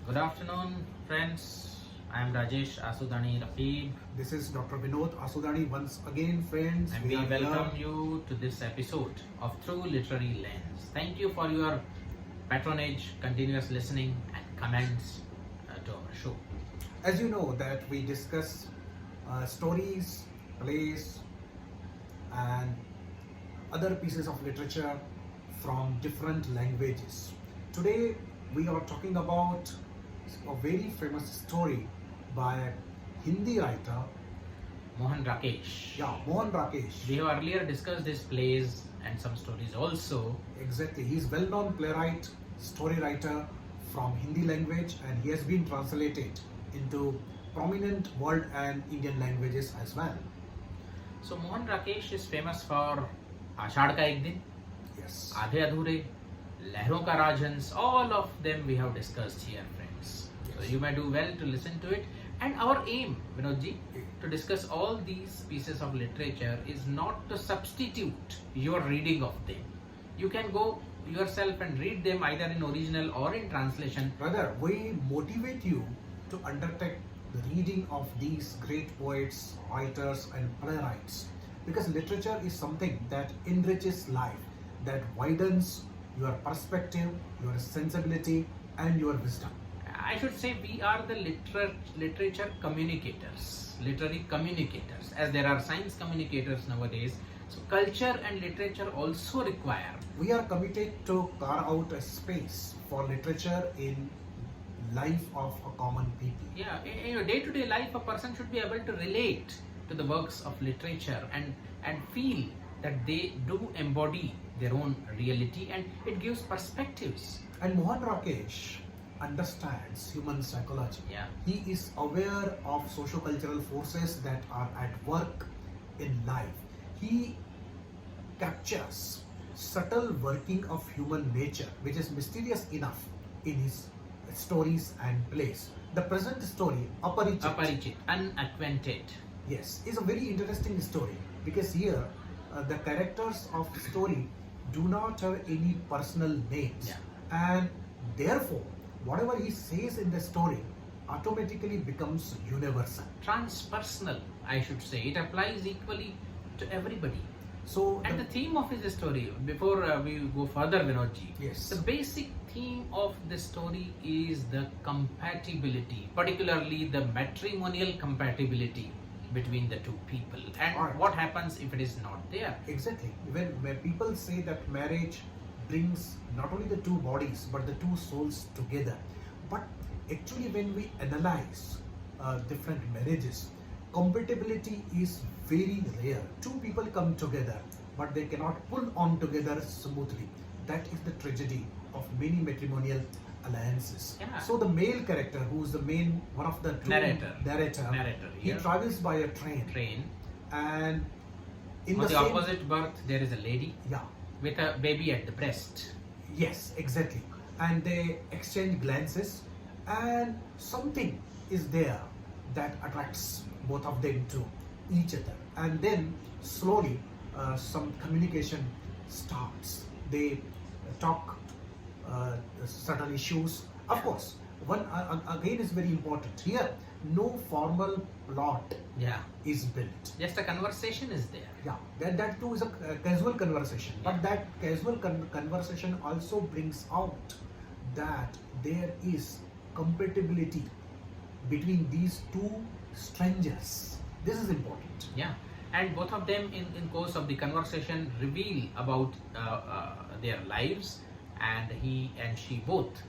Good afternoon, friends. I am Rajesh Asudani Raqeeb, This is Dr Vinod Asudani once again, friends. and we welcome you to this episode of Through Literary Lens. Thank you for your patronage, continuous listening, and comments to our show. As you know that we discuss stories, plays, and other pieces of literature from different languages. Today we are talking about a very famous story by a Hindi writer, Mohan Rakesh. Mohan Rakesh. We have earlier discussed his plays and some stories also. Exactly, he is well-known playwright, story writer from Hindi language, and he has been translated into prominent world and Indian languages as well. So Mohan Rakesh is famous for आषाढ़ का एक दिन, Yes. आधे अधूरे, लहरों का राजहंस, all of them we have discussed here, friends. So Yes. you may do well to listen to it. And our aim, Vinodji, to discuss all these pieces of literature is not to substitute your reading of them. You can go yourself and read them either in original or in translation. Rather, we motivate you to undertake the reading of these great poets, writers, and playwrights, because literature is something that enriches life, that widens your perspective, your sensibility, and your wisdom. I should say we are the literature communicators, literary communicators, as there are science communicators nowadays. So culture and literature also require. We are committed to carve out a space for literature in life of a common people. Yeah, in your day-to-day life, a person should be able to relate to the works of literature and feel that they do embody their own reality, and it gives perspectives. And Mohan Rakesh understands human psychology. Yeah. He is aware of socio-cultural forces that are at work in life. He captures subtle working of human nature, which is mysterious enough in his stories and plays. The present story, Aparichit, unacquainted. yes, is a very interesting story, because here the characters of the story do not have any personal names, and therefore whatever he says in the story automatically becomes universal. Transpersonal, I should say. It applies equally to everybody. So And the theme of his story, before we go further, Vinodji, yes, the basic theme of the story is the compatibility, particularly the matrimonial compatibility between the two people, and Alright. what happens if it is not there. exactly. When people say that marriage brings not only the two bodies but the two souls together, but actually when we analyze different marriages, compatibility is very rare. Two people come together but they cannot pull on together smoothly. That is the tragedy of many matrimonial alliances. Yeah. So the male character, who is the main one of the two Narrator he here. travels by a train, and in On the the same, opposite berth, there is a lady yeah, with a baby at the breast. yes, exactly. And they exchange glances, and something is there that attracts both of them to each other. And then slowly, some communication starts. They talk certain issues. Of course, one again is very important here. No formal plot Yeah. is built. Just a conversation is there. Yeah, that too is a casual conversation. But that casual conversation also brings out that there is compatibility between these two strangers. This is important. Yeah, and both of them in course of the conversation reveal about their lives, and he and she both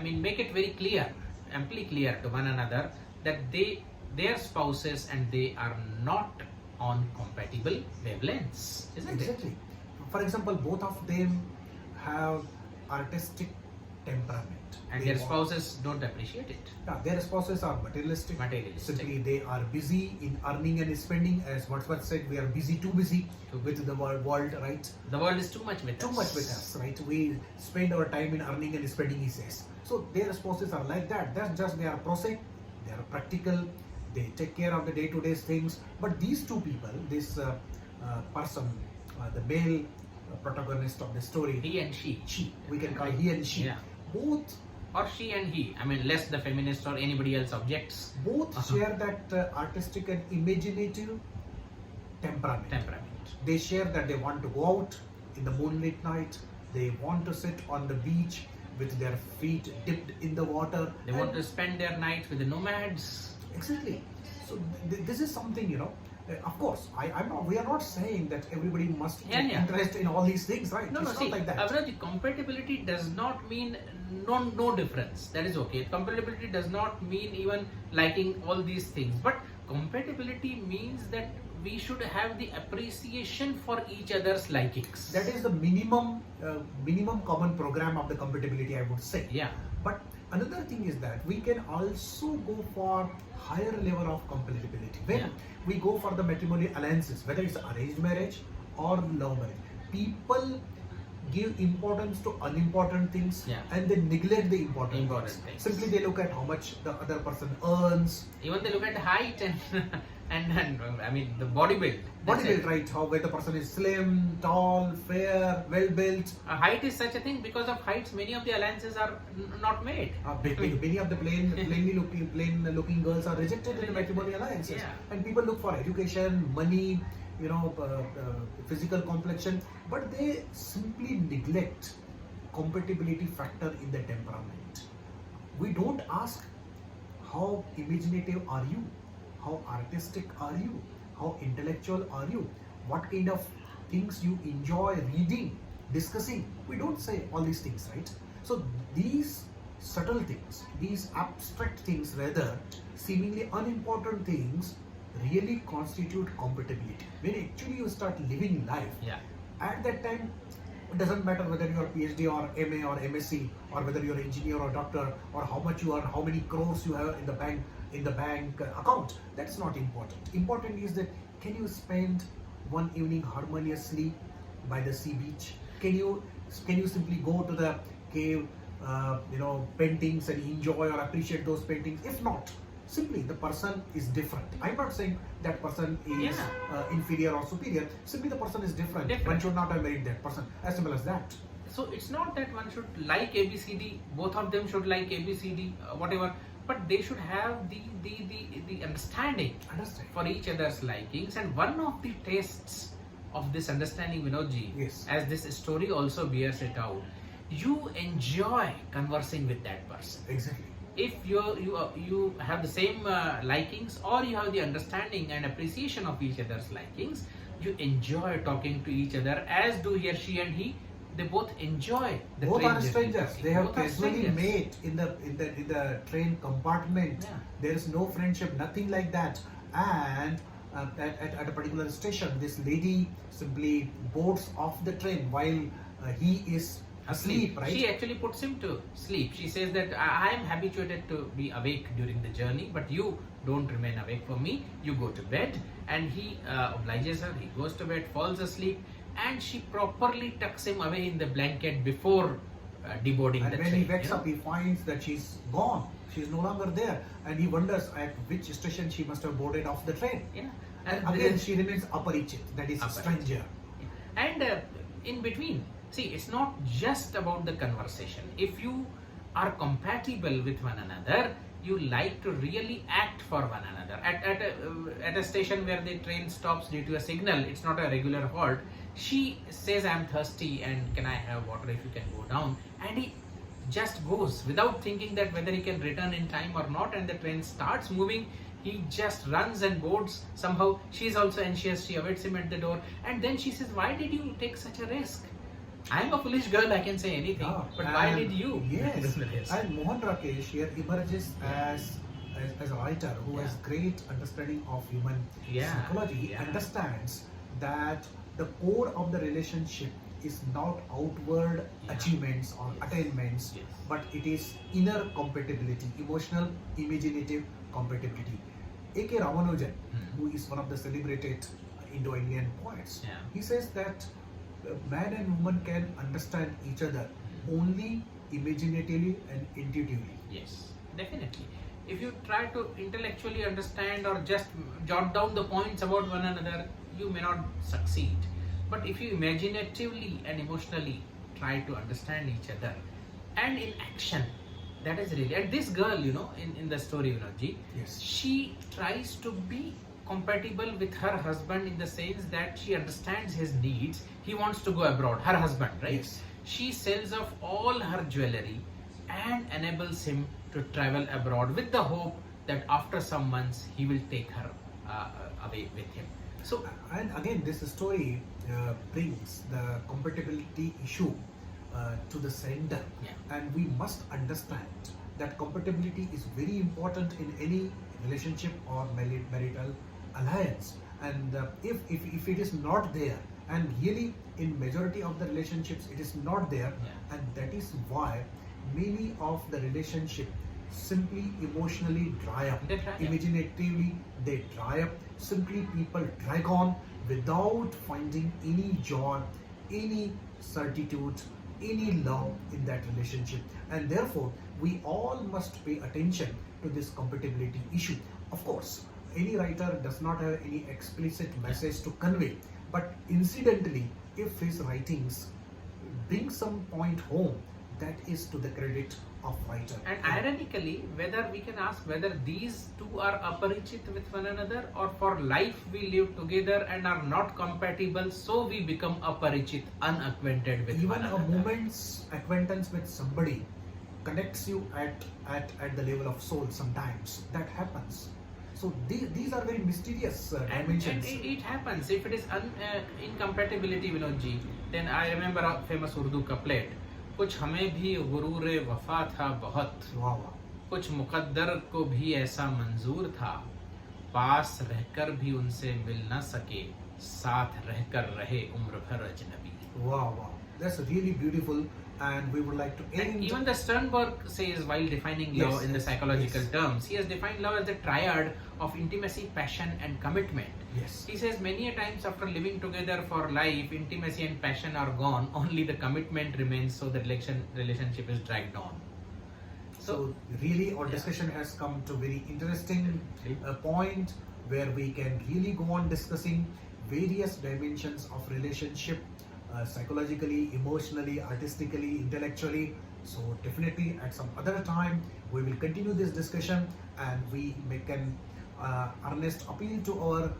make it very clear, amply clear to one another that their spouses and they are not on compatible wavelengths, isn't it? Exactly. For example, both of them have artistic temperament. And They their want- spouses don't appreciate it. Yeah, their spouses are materialistic. Materialistic. Simply, they are busy in earning and spending. As Wordsworth said, we are busy, too busy with the world, right? The world is too much with Too us. much with us, right? We spend our time in earning and spending, he says. So their spouses are like that. That's just, they are prosaic, they are practical, they take care of the day-to-day things. But these two people, this person, the male protagonist of the story, He and she. we can call he and she, Yeah. both or she and he, I mean less the feminist or anybody else objects. Both share that artistic and imaginative temperament. They share that they want to go out in the moonlit night, they want to sit on the beach with their feet dipped in the water. They want to spend their nights with the nomads. Exactly. So this is something, of course, we are not saying that everybody must be interested in all these things, right? No, it's see, not like that. Avinaji, compatibility does not mean no difference. That is okay. Compatibility does not mean even liking all these things. But compatibility means that we should have the appreciation for each other's likings. That is the minimum common program of the compatibility, I would say. Yeah. But another thing is that we can also go for higher level of compatibility. When we go for the matrimonial alliances, whether it's arranged marriage or love marriage, people give importance to unimportant things and they neglect the important things. Simply they look at how much the other person earns. Even they look at height and I mean the body build. Right? Whether the person is slim, tall, fair, well built. Height is such a thing. Because of heights, many of the alliances are not made. Many of the plain looking girls are rejected in the matrimonial alliances. And people look for education, money, physical complexion, but they simply neglect compatibility factor in the temperament. We don't ask how imaginative are you, how artistic are you, how intellectual are you, what kind of things you enjoy reading, discussing. We don't say all these things, right? So these subtle things, these abstract things, rather seemingly unimportant things, really constitute compatibility. When actually you start living life, at that time, it doesn't matter whether you are PhD or MA or MSc, or whether you are engineer or doctor, or how much you are, how many crores you have in the bank account. That's not important. Important is that can you spend one evening harmoniously by the sea beach? Can you simply go to the cave, paintings and enjoy or appreciate those paintings? If not, simply the person is different. I'm not saying that person is inferior or superior. Simply the person is different. One should not have married that person. As simple as that. So it's not that one should like ABCD. Both of them should like ABCD, whatever. But they should have the understanding for each other's likings. And one of the tests of this understanding, Vinodji, as this story also bears it out, you enjoy conversing with that person. Exactly. If you have the same likings, or you have the understanding and appreciation of each other's likings, you enjoy talking to each other, as do she and he. They both enjoy the both train are strangers. They have casually met in the train compartment. There is no friendship, nothing like that. And at a particular station, this lady simply boards off the train while he is asleep, right? She actually puts him to sleep. She says that I am habituated to be awake during the journey, but you don't remain awake for me. You go to bed. And he obliges her. He goes to bed, falls asleep, and she properly tucks him away in the blanket before deboarding the train. And when he wakes up, he finds that she's gone. She's no longer there. And he wonders at which station she must have boarded off the train. And again, she remains Aparichit, that is a stranger. And in between, see, it's not just about the conversation. If you are compatible with one another, you like to really act for one another. At a station where the train stops due to a signal, it's not a regular halt. She says, I'm thirsty and can I have water if you can go down? And he just goes without thinking that whether he can return in time or not. And the train starts moving. He just runs and boards. Somehow she's also anxious. She awaits him at the door. And then she says, why did you take such a risk? I'm a foolish girl, I can say anything. But why did you? Yes. And Mohan Rakesh here emerges as a writer who has great understanding of human psychology. He understands that the core of the relationship is not outward achievements or attainments, but it is inner compatibility, emotional, imaginative compatibility. A.K. Ramanujan, who is one of the celebrated Indo-Indian poets, he says that man and woman can understand each other only imaginatively and intuitively. Yes, definitely. If you try to intellectually understand or just jot down the points about one another, you may not succeed. But if you imaginatively and emotionally try to understand each other, and in action That is really, and this girl, in the story, Vinodji, Yes. she tries to be compatible with her husband in the sense that she understands his needs. He wants to go abroad, her husband, right? Yes. She sells off all her jewelry and enables him to travel abroad with the hope that after some months he will take her away with him. So, And again, this story brings the compatibility issue to the center. Yeah. And we must understand that compatibility is very important in any relationship or marital alliance. And if it is not there, and really in majority of the relationships it is not there, Yeah. and that is why many of the relationship simply emotionally dry up. They dry up. Imaginatively they dry up. Simply people drag on without finding any joy, any certitude, any love in that relationship. And therefore we all must pay attention to this compatibility issue. Of course, any writer does not have any explicit message to convey, but incidentally, if his writings bring some point home, that is to the credit of writer. and ironically, whether we can ask whether these two are aparichit with one another, or for life we live together and are not compatible, so we become aparichit, unacquainted with Even one a another. moment's acquaintance with somebody connects you at the level of soul sometimes. That happens. So these are very mysterious And dimensions. it happens. If it is incompatibility, Vinodji, then I remember a famous Urdu couplet. कुछ हमें भी गुरूर वफा था बहुत, Wow, wow. कुछ मुकद्दर को भी ऐसा मंजूर था, पास रहकर भी उनसे मिल न सके, साथ रहकर रहे उम्र भर अजनबी. Wow, wow. That's really beautiful, and we would like to end. And even the Sternberg says, while defining love Yes, in the yes, psychological yes. terms, he has defined love as the triad of intimacy, passion, and commitment. Yes. He says many a times after living together for life, intimacy and passion are gone, only the commitment remains, so the relationship is dragged on. So really our Yeah. discussion has come to very interesting point where we can really go on discussing various dimensions of relationship, psychologically, emotionally, artistically, intellectually. So definitely at some other time we will continue this discussion, and we make an earnest appeal to our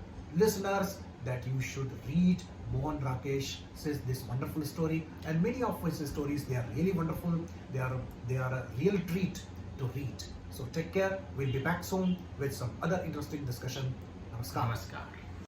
listeners that you should read Mohan Rakesh says this wonderful story, and many of his stories, they are really wonderful. They are a real treat to read. So take care. We'll be back soon with some other interesting discussion. Namaskar. Namaskar.